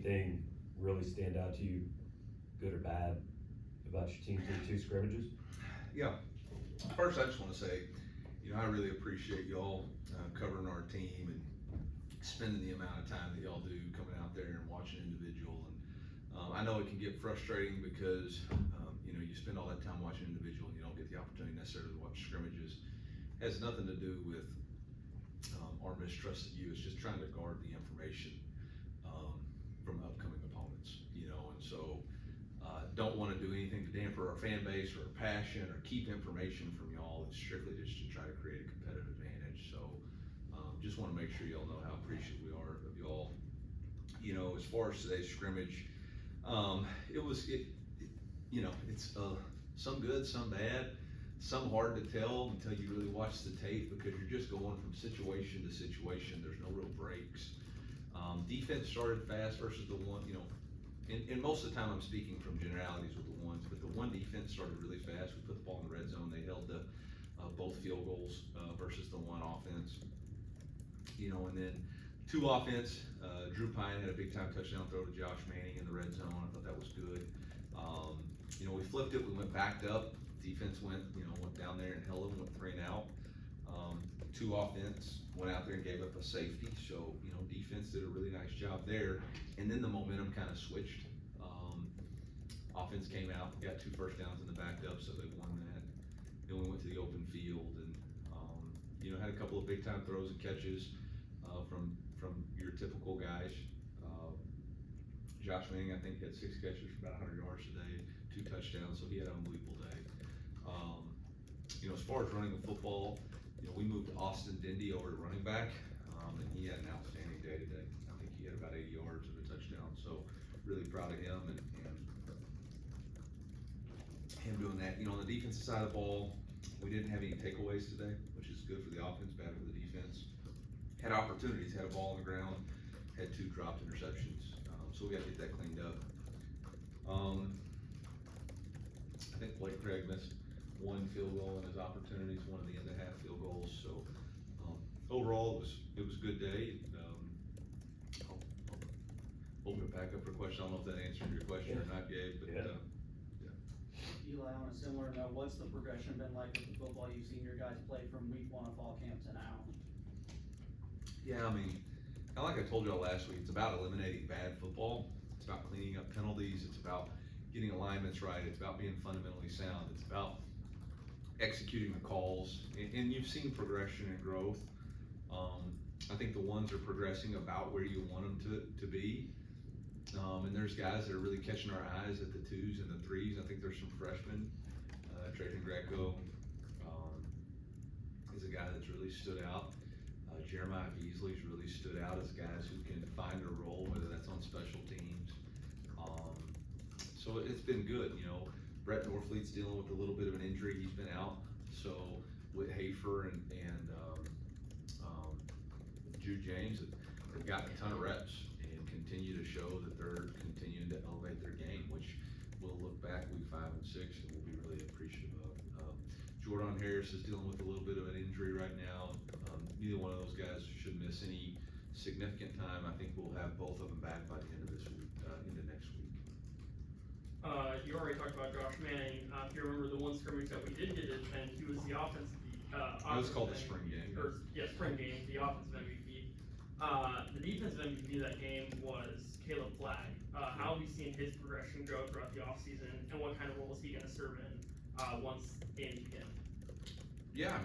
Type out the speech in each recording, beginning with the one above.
anything really stand out to you, good or bad, about your team through 2 scrimmages? Yeah. First, I just want to say, I really appreciate y'all covering our team and spending the amount of time that y'all do coming out there and watching individual. And I know it can get frustrating because, you spend all that time watching individual and you don't get the opportunity necessarily to watch scrimmages. It has nothing to do with our mistrust of you. It's just trying to guard the information from upcoming opponents, and so don't want to do anything to damper our fan base or our passion or keep information from y'all. It's strictly just to try to create a competitive advantage. So just want to make sure y'all know how appreciative we are of y'all. As far as today's scrimmage, it's some good, some bad, some hard to tell until you really watch the tape because you're just going from situation to situation. There's no real breaks. Defense started fast versus the one, and most of the time I'm speaking from generalities with the ones, but the one defense started really fast. We put the ball in the red zone. They held the both field goals versus the one offense. And then 2 offense. Drew Pine had a big time touchdown throw to Josh Manning in the red zone. I thought that was good. We flipped it. We went backed up. Defense went down there and held them, went 3 and out. 2 offense went out there and gave up a safety. So, defense did a really nice job there. And then the momentum kind of switched. Offense came out, got 2 first downs in the backed up, so they won that. Then we went to the open field and, had a couple of big time throws and catches from your typical guys. Josh Manning, I think, had 6 catches for about 100 yards today, 2 touchdowns, so he had an unbelievable day. As far as running the football, we moved Austin Dindy over to running back, and he had an outstanding day today. I think he had about 80 yards and a touchdown, so really proud of him and him doing that. On the defensive side of the ball, we didn't have any takeaways today, which is good for the offense, bad for the defense. Had opportunities, had a ball on the ground, had 2 dropped interceptions, so we got to get that cleaned up. I think Blake Craig missed 1 field goal in his opportunities, 1 of the end of half field goals. So overall, it was a good day. I'll open it back up for questions. I don't know if that answered your question or not, Gabe, but yeah. Eli, on a similar note, what's the progression been like with the football you've seen your guys play from week 1 of fall camp to now? Yeah, kind of like I told y'all last week, it's about eliminating bad football. It's about cleaning up penalties. It's about getting alignments right. It's about being fundamentally sound. It's about executing the calls. And you've seen progression and growth. I think the ones are progressing about where you want them to be. And there's guys that are really catching our eyes at the 2s and the 3s. I think there's some freshmen. Trajan Greco is a guy that's really stood out. Jeremiah Beasley's really stood out as guys who can find a role, whether that's on special teams. So it's been good. Brett Norfleet's dealing with a little bit of an injury. He's been out. So with Hafer and Jude James have gotten a ton of reps and continue to show that they're continuing to elevate their game, which we'll look back week 5 and 6 and we'll be really appreciative of. Jordan Harris is dealing with a little bit of an injury right now. Neither one of those guys should miss any significant time. I think we'll have both of them back by the end of this week, into next week. You already talked about Josh Manning. If you remember the 1 scrimmage that we did get to attend, he was the offensive. It was called the spring game. Spring game, the offensive MVP. The defensive MVP of that game was Caleb Flagg. How have you seen his progression go throughout the offseason, and what kind of role is he going to serve in once games begin? Yeah,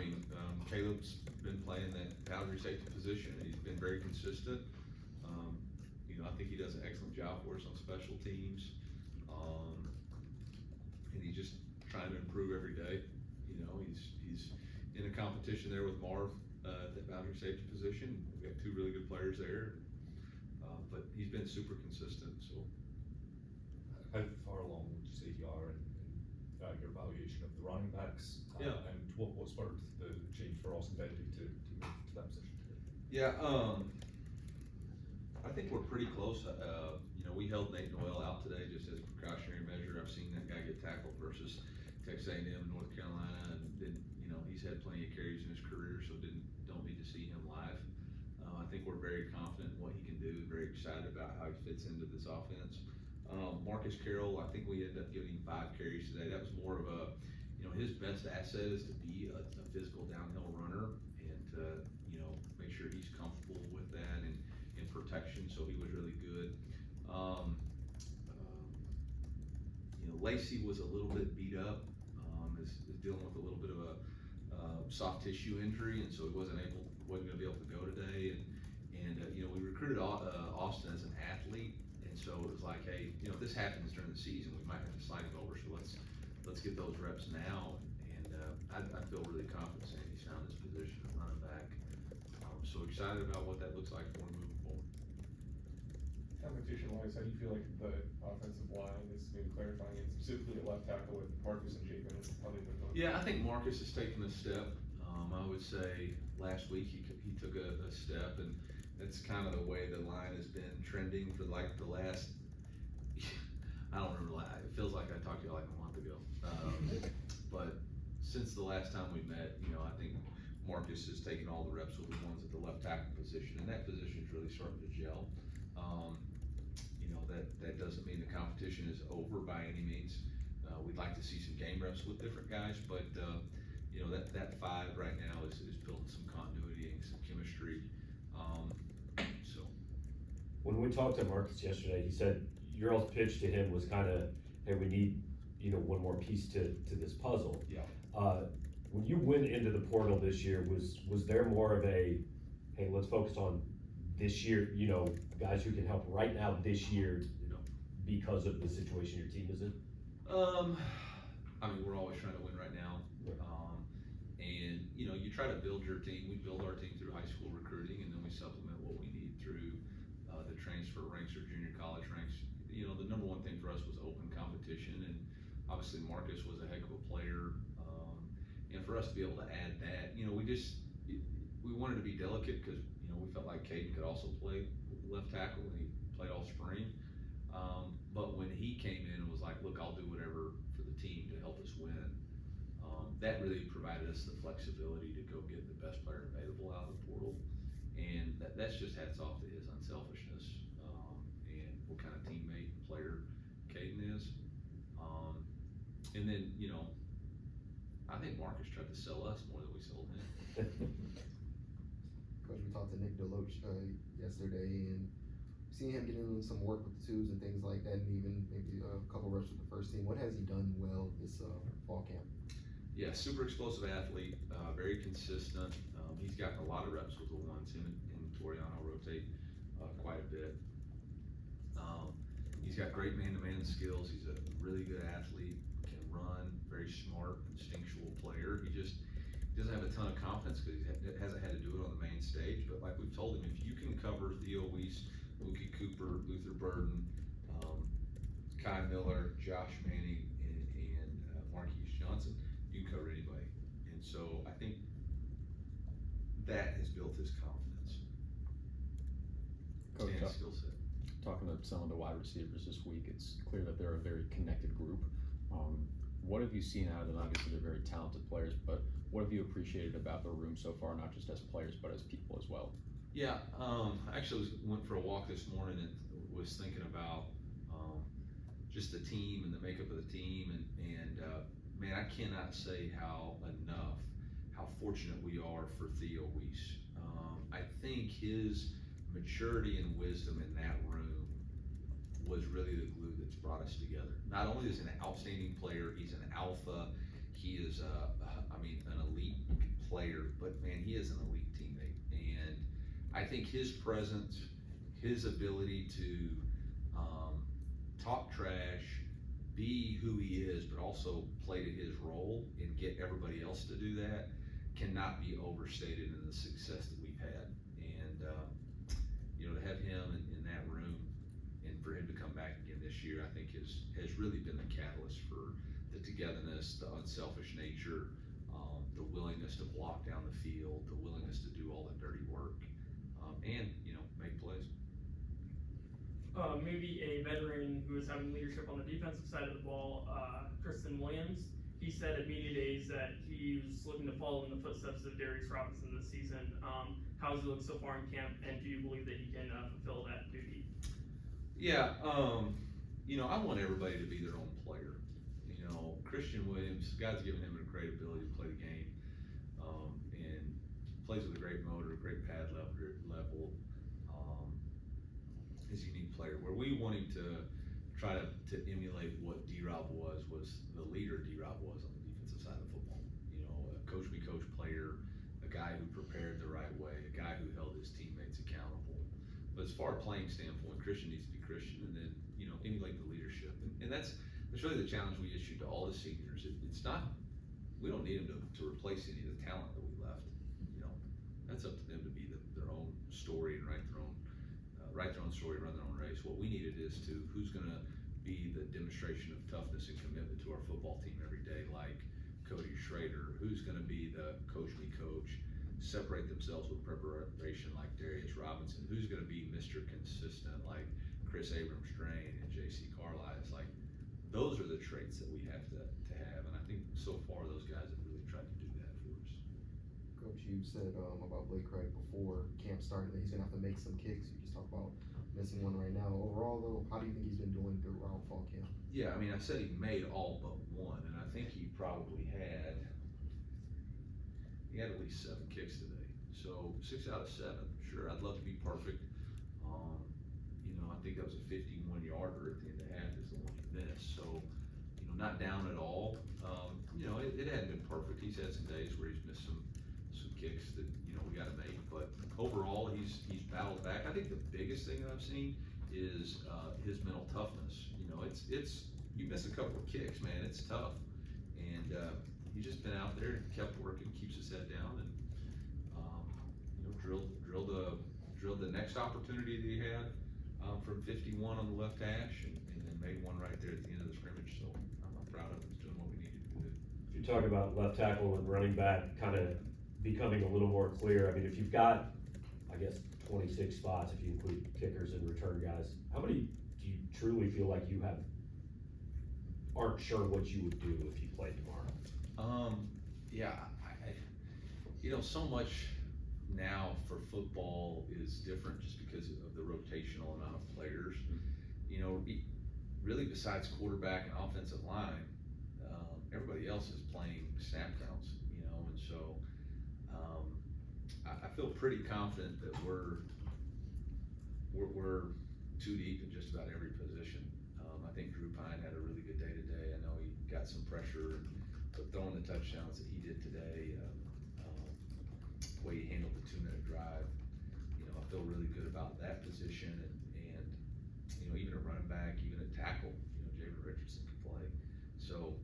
Caleb's been playing that boundary safety position. He's been very consistent. I think he does an excellent job for us on special teams. And he's just trying to improve every day. He's in a competition there with Marv at that boundary safety position. We have 2 really good players there. But he's been super consistent. So, how far along would you say you are in your evaluation of the running backs? Yeah. And what spurred the change for Austin Bentley to move to that position? Yeah, I think we're pretty close. We held Nate Noel out today just as a precautionary measure. I've seen that guy get tackled versus Texas A&M in North Carolina, and then he's had plenty of carries in his career, so don't need to see him live. I think we're very confident in what he can do, very excited about how he fits into this offense. Marcus Carroll, I think we ended up giving him 5 carries today. That was more of a, his best asset is to be a physical downhill runner and to, make sure he's comfortable with that and in protection, so he was really good. Lacey was a little bit beat up, is dealing with a little bit of a soft tissue injury, and so he wasn't gonna be able to go today. And we recruited Austin as an athlete, and so it was like, hey, if this happens during the season, we might have to slide him over. So let's get those reps now. And I feel really confident saying he's found his position of running back. So excited about what that looks like for him moving forward. Competition-wise, how do you feel like the offensive line is maybe clarifying it, specifically at left tackle with Marcus and Chapin, how they've been doing? Yeah, I think Marcus has taken a step. I would say last week he took a step, and that's kind of the way the line has been trending for like the last, I don't remember, it feels like I talked to you like a month ago. But since the last time we met, I think Marcus has taken all the reps with the ones at the left tackle position, and that position is really starting to gel. That doesn't mean the competition is over by any means. We'd like to see some game reps with different guys, but that 5 right now is building some continuity and some chemistry. So When we talked to Marcus yesterday, he said your all's pitch to him was kind of, hey, we need, one more piece to this puzzle. Yeah. When you went into the portal this year, was there more of a, hey, let's focus on this year, guys who can help right now this year, because of the situation your team is in? We're always trying to win right now. And you try to build your team. We build our team through high school recruiting, and then we supplement what we need through the transfer ranks or junior college ranks. The number one thing for us was open competition, and obviously Marcus was a heck of a player. And for us to be able to add that, we wanted to be delicate because we felt like Caden could also play left tackle, and he played all spring. But when he came in and was like, look, I'll do whatever for the team to help us win, that really provided us the flexibility to go get the best player available out of the portal. And that's just hats off to his unselfishness, and what kind of teammate and player Caden is. And then, I think Marcus tried to sell us more than we sold him. Coach, we talked to Nick Deloach yesterday, and seeing him getting into some work with the twos and things like that, and even maybe a couple reps with the first team. What has he done well this fall camp? Yeah, super explosive athlete, very consistent. He's gotten a lot of reps with the ones. Him and Toriano rotate quite a bit. He's got great man-to-man skills. He's a really good athlete, can run, very smart, instinctual player. He doesn't have a ton of confidence because he hasn't had to do it on the main stage. But like we've told him, if you can cover Theo Weiss, Mookie Cooper, Luther Burden, Kai Miller, Josh Manning, and Marquise Johnson, you can cover anybody. And so I think that has built his confidence Coach, and skill set. Talking to some of the wide receivers this week, it's clear that they're a very connected group. What have you seen out of them? Obviously, they're very talented players, but what have you appreciated about the room so far, not just as players, but as people as well? Yeah, I actually went for a walk this morning and was thinking about just the team and the makeup of the team, and man, I cannot say how fortunate we are for Theo Weiss. I think his maturity and wisdom in that room was really the glue that's brought us together. Not only is he an outstanding player, he's an alpha, he is an elite player, but man, he is an elite teammate. And I think his presence, his ability to talk trash, be who he is, but also play to his role and get everybody else to do that, cannot be overstated in the success that we've had. And to have him in that room and for him to come back again this year, I think has really been the catalyst for the togetherness, the unselfish nature, the willingness to block down the field, the willingness to do all the dirty work, and make plays. Maybe a veteran who is having leadership on the defensive side of the ball, Kristen Williams. He said at media days that he was looking to follow in the footsteps of Darius Robinson this season. How's he looked so far in camp, and do you believe that he can fulfill that duty? Yeah, you know, I want everybody to be their own player. You know, Christian Williams, God's given him a great ability to play the game, and plays with a great motor, great pad level, is a unique player. Where we want him to try to emulate what D-Rob was the leader D-Rob was on the defensive side of football. You know, a coach player, a guy who prepared the right way, a guy who held his teammates accountable. But as far as playing standpoint, Christian needs to be Christian, and then, you know, emulate the leadership. And that's really the challenge we issued to all the seniors. It's not, we don't need them to replace any of the talent that we left. You know, that's up to them to be their own story and write their own story, run their own race. What we needed is who's gonna be the demonstration of toughness and commitment to our football team every day, like Cody Schrader, who's gonna be the coach me coach, separate themselves with preparation like Darius Robinson, who's gonna be Mr. Consistent like Chris Abrams-Drain and JC Carlisle. It's like, those are the traits that we have to have, and I think so far those guys have really tried to do that for us. Coach, you said about Blake Craig before camp started that he's gonna have to make some kicks. You just talked about missing one right now. Overall though, how do you think he's been doing throughout fall camp? Yeah, I mean, I said he made all but one, and I think he probably had at least 7 kicks today. So 6 out of 7, sure, I'd love to be perfect. You know, I think that was a 51-yarder at the end of the half is the one he missed. So, you know, not down at all. You know, it hadn't been perfect. He's had some days where he's missed some kicks that, you know, we gotta make, but overall, he's battled back. I think the biggest thing that I've seen is his mental toughness. You know, it's you miss a couple of kicks, man, it's tough, and he's just been out there and kept working, keeps his head down, and you know, drilled the next opportunity that he had from 51 on the left hash, and then made one right there at the end of the scrimmage. So I'm proud of him. He's doing what we needed to do. If you talk about left tackle and running back kind of becoming a little more clear, I mean, if you've got, I guess, 26 spots, if you include kickers and return guys, how many do you truly feel like you aren't sure what you would do if you played tomorrow? Yeah, I you know, so much now for football is different just because of the rotational amount of players. You know, really besides quarterback and offensive line, everybody else is playing snap counts, you know, and so I feel pretty confident that we're too deep in just about every position. I think Drew Pine had a really good day today. I know he got some pressure, but throwing the touchdowns that he did today, the way he handled the 2-minute drive, you know, I feel really good about that position, and you know, even at running back, even at tackle, you know, Javen Richardson can play. So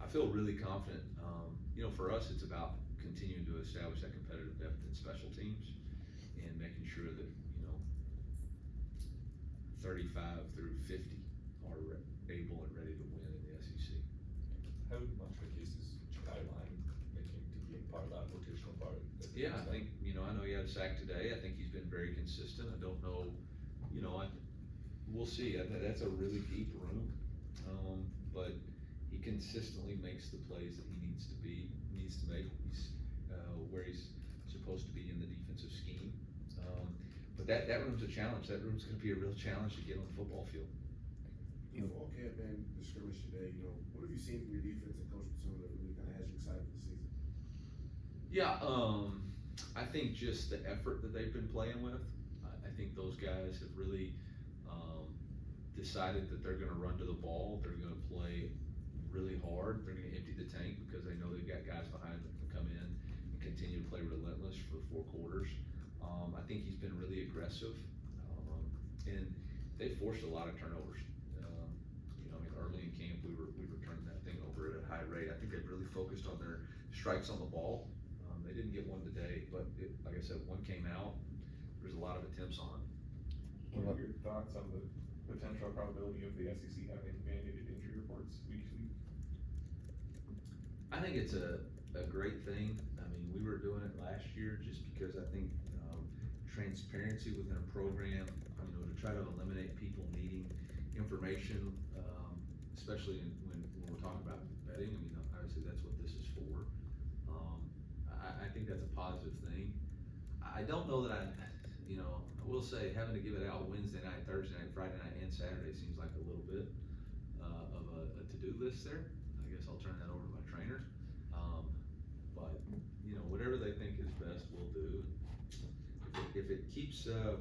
I feel really confident. You know, for us, it's about continuing to establish that competitive depth in special teams and making sure that, you know, 35 through 50 are able and ready to win in the SEC. How much of a case is Ja'Kai Line making to be part of that rotational part? Yeah, I think, you know, I know he had a sack today. I think he's been very consistent. I don't know, you know, we'll see. That's a really deep room, but he consistently makes the plays that he needs to make. He's where he's supposed to be in the defensive scheme. But that room's a challenge. That room's going to be a real challenge to get on the football field. You know, fall camp and the scrimmage today, you know, what have you seen from your defense and Coach Platoon that really kind of has you excited for the season? Yeah, I think just the effort that they've been playing with. I think those guys have really decided that they're going to run to the ball. They're going to play really hard. They're going to empty the tank because they know they've got guys behind them that can come in and continue to play relentless for 4 quarters. I think he's been really aggressive, and they forced a lot of turnovers. You know, I mean, early in camp, we were turning that thing over at a high rate. I think they've really focused on their strikes on the ball. They didn't get one today, but like I said, one came out. There's a lot of attempts on it. What are your thoughts on the potential probability of the SEC having mandated injury reports week to week? I think it's a great thing. I mean, we were doing it last year just because I think transparency within a program, you know, to try to eliminate people needing information, especially when we're talking about betting. I mean, obviously that's what this is for. I think that's a positive thing. I don't know that I will say having to give it out Wednesday night, Thursday night, Friday night, and Saturday seems like a little bit of a to-do list there. I guess I'll turn that over to my trainer. But whatever they think is best, we'll do. If it keeps the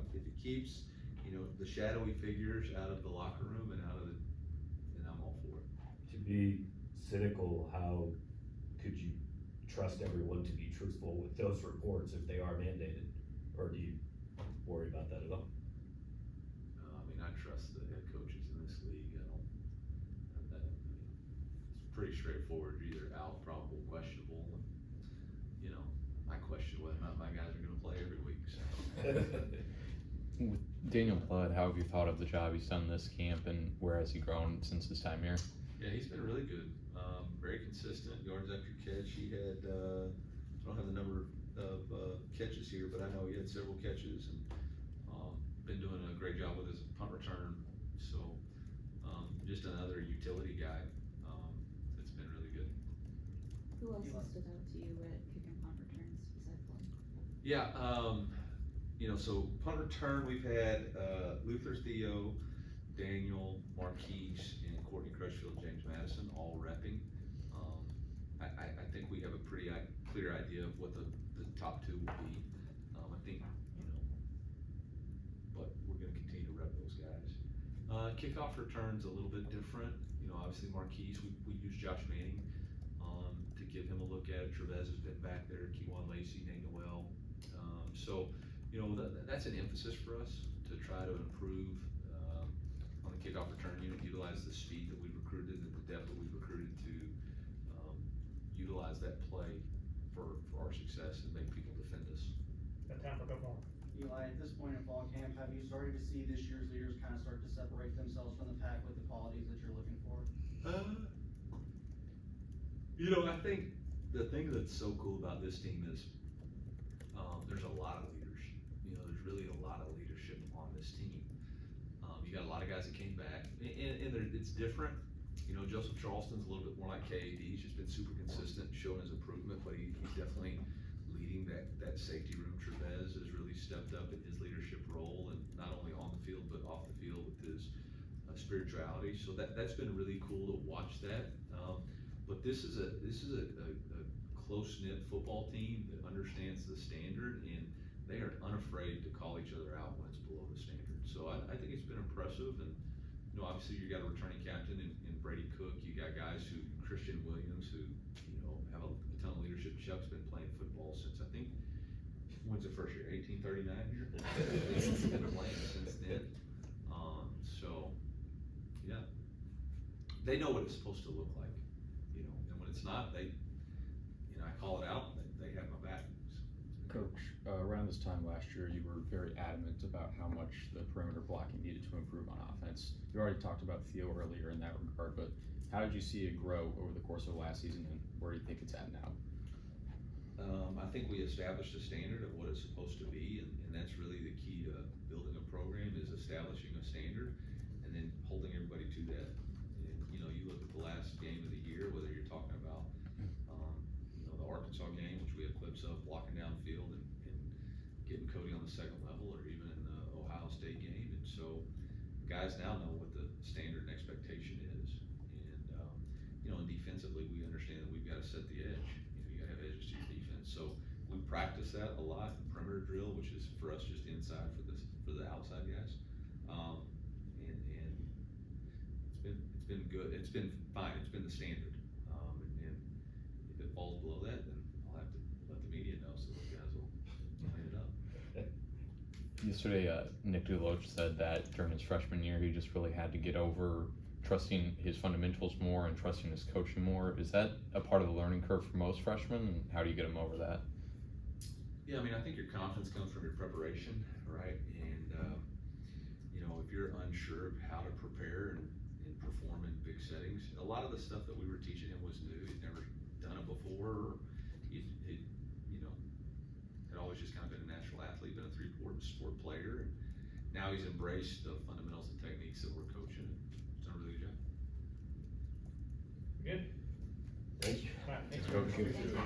shadowy figures out of the locker room and then I'm all for it. To be cynical, how could you trust everyone to be truthful with those reports if they are mandated? Or do you worry about that at all? I trust the head coaches in this league. It's pretty straightforward. You're either out, probable, questionable. And, I question whether or not my guys are going to play every week. So. With Daniel Blood, how have you thought of the job he's done this camp, and where has he grown since his time here? Yeah, he's been really good. Very consistent, yards after catch. He had, I don't have the number of catches here, but I know he had several catches and been doing a great job with his punt return. So just another utility guy. It's been really good. Who else has stood out to you at kick and punt returns besides Blood? Yeah, so punt return, we've had Luther, Theo, Daniel, Marquise, and Courtney Crutchfield, James Madison all repping. I think we have a pretty clear idea of what the top two will be. I think, but we're going to continue to rep those guys. Kickoff returns a little bit different. Obviously Marquise, we use Josh Manning to give him a look at it. Trevez has been back there, Kewan Lacey, Nate Noel. So, that's an emphasis for us to try to improve on the kickoff return unit, utilize the speed that we've recruited and the depth that we've recruited to utilize that play for our success and make people defend us. Got time for a couple more. Eli, at this point in fall camp, have you started to see this year's leaders kind of start to separate themselves from the pack with the qualities that you're looking for? I think the thing that's so cool about this team is there's a lot of leaders. There's really a lot of leadership on this team. You got a lot of guys that came back, and it's different. Joseph Charleston's a little bit more like KAD. He's just been super consistent, showing his improvement, but he's definitely leading that safety room. Trevez has really stepped up in his leadership role, and not only on the field, but off the field with his spirituality. So that's been really cool to watch that. But this is a close-knit football team that understands the standard, and they are unafraid to call each other out when it's below the standard. So I think it's been impressive, and obviously you got a returning captain in Brady Cook. You got guys Christian Williams, who have a ton of leadership. Chuck's been playing football since, I think, when's the first year? 1839 here. He's been playing since then. So yeah, they know what it's supposed to look like, and when it's not, I call it out. They have my back. Coach, around this time last year, you were very adamant about how much the perimeter blocking needed to improve on offense. You already talked about Theo earlier in that regard, but how did you see it grow over the course of last season, and where do you think it's at now? I think we established a standard of what it's supposed to be, and that's really the key to building a program, is establishing a standard and then holding everybody to that. And, you look at the last game of the year, whether you're talking about the Arkansas game, which we have clips of, blocking downfield and getting Cody on the second level, or even in the Ohio State game. And so guys now know what the standard and expectation is. And defensively, we understand that we've got to set the edge. You got to have edges to your defense. So we practice that a lot. Perimeter drill, which is for us just inside for the outside guys. And it's been good. It's been fine. It's been the standard. And if it falls below that, then I'll have to let the media know, so those guys will clean it up. Yesterday, Nick Duloc said that during his freshman year, he just really had to get over trusting his fundamentals more and trusting his coaching more. Is that a part of the learning curve for most freshmen, and how do you get them over that? Yeah, I think your confidence comes from your preparation, right? And if you're unsure of how to prepare and perform in big settings, a lot of the stuff that we were teaching him was new. He'd never done it before. Had always just kind of been a natural athlete, been a three-sport player, and now he's embraced the fundamentals and techniques that we're coaching. It's done a really good job. Good? Thank you. All right, thanks, Coach. Coach. Thank you.